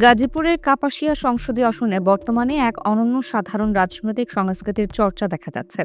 গাজীপুরের কাপাসিয়া সংসদীয় আসনে বর্তমানে এক অনন্য সাধারণ রাজনৈতিক সংস্কৃতির চর্চা দেখা যাচ্ছে।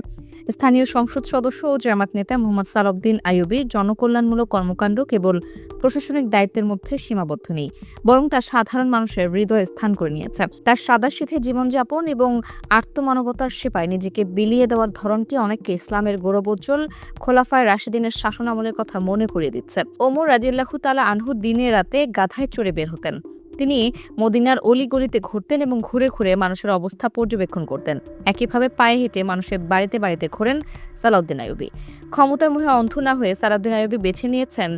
স্থানীয় সংসদ সদস্য ও জামাত নেতা মোহাম্মদ সালাউদ্দিন আইয়ুবীর জনকল্যাণমূলক কর্মকাণ্ড কেবল প্রশাসনিক দায়িত্বের মধ্যে সীমাবদ্ধ নেই, বরং তা সাধারণ মানুষের হৃদয়ে স্থান করে নিয়েছে। তার সাদাসিধে জীবনযাপন এবং আর্তমানবতার সেবায় নিজেকে বিলিয়ে দেওয়ার ধরনটি অনেককে ইসলামের গৌরবোজ্জ্বল খোলাফায়ে রাশেদিনের শাসনামলের কথা মনে করিয়ে দিচ্ছে। ওমর রাদিয়াল্লাহু তাআলা আনহু দিনে রাতে গাধায় চড়ে বের হতেন। তিনি মদিনার অলিগলিতে ঘুরতেন এবং ঘুরে ঘুরে মানুষের অবস্থা পর্যবেক্ষণ করতেন। একইভাবে পায়ে হেঁটে মানুষের বাড়িতে বাড়িতে ঘোরেন সালাউদ্দিন আইয়ুবী। ক্ষমতার মোহে অন্ধ না হয়ে সালাউদ্দিন আইয়ুবী বেছে নিয়েছেন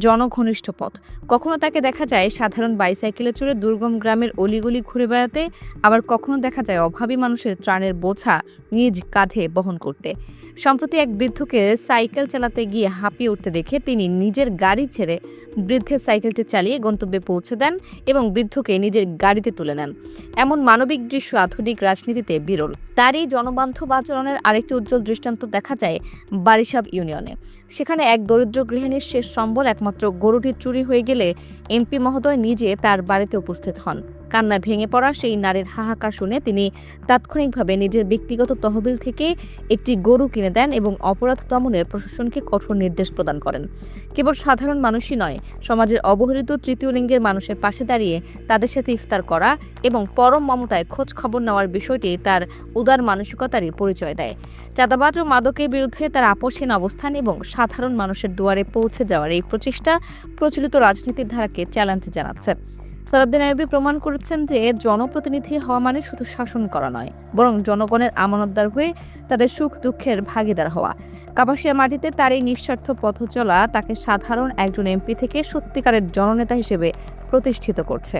জনঘনিষ্ঠ পথ। কখনো তাকে দেখা যায় সাধারণ বাইসাইকেলে চড়ে দুর্গম গ্রামের অলিগলি ঘুরে বেড়াতে, আবার কখনো দেখা যায় অভাবী মানুষের ত্রাণের বোঝা নিজ কাঁধে বহন করতে। সম্প্রতি এক বৃদ্ধকে সাইকেল চালাতে গিয়ে হাঁপিয়ে উঠতে দেখে তিনি নিজের গাড়ি ছেড়ে বৃদ্ধের সাইকেলটি চালিয়ে গন্তব্যে পৌঁছে দেন এবং বৃদ্ধকে নিজের গাড়িতে তুলে নেন। এমন মানবিক দৃশ্য আধুনিক রাজনীতিতে বিরল। তার এই জনবান্ধব আচরণের আরেকটি উজ্জ্বল দৃষ্টান্ত দেখা যায় বারিশাব ইউনিয়নে। সেখানে এক দরিদ্র গৃহিণীর শেষ সম্বল একমাত্র গরুটি চুরি হয়ে গেলে এমপি মহোদয় নিজে তার বাড়িতে উপস্থিত হন। কান্নায় ভেঙে পড়া সেই নারীর হাহাকার শুনে তিনি তাৎক্ষণিকভাবে নিজের ব্যক্তিগত তহবিল থেকে একটি গরু কিনে দেন এবং অপরাধ দমনের প্রশাসনকে কঠোর নির্দেশ প্রদান করেন। কেবল সাধারণ মানুষই নয়, সমাজের অবহেলিত তৃতীয় লিঙ্গের মানুষের পাশে দাঁড়িয়ে তাদের সাথে ইফতার করা এবং পরম মমতায় খোঁজ খবর নেওয়ার বিষয়টি তার উদার মানসিকতারই পরিচয় দেয়। চাঁদাবাজ ও মাদকের বিরুদ্ধে তার আপোষহীন অবস্থান এবং সাধারণ মানুষের দুয়ারে পৌঁছে যাওয়ার এই প্রচেষ্টা প্রচলিত রাজনীতির ধারাকে চ্যালেঞ্জ জানাচ্ছে। সালাউদ্দিন আইয়ুবী প্রমাণ করেছেন যে জনপ্রতিনিধি হওয়া মানে শুধু শাসন করা নয়, বরং জনগণের আমানতদার হয়ে তাদের সুখ দুঃখের ভাগিদার হওয়া। কাপাসিয়া মাটিতে তার এই নিঃস্বার্থ পথ চলা তাকে সাধারণ একজন এমপি থেকে সত্যিকারের জননেতা হিসেবে প্রতিষ্ঠিত করছে।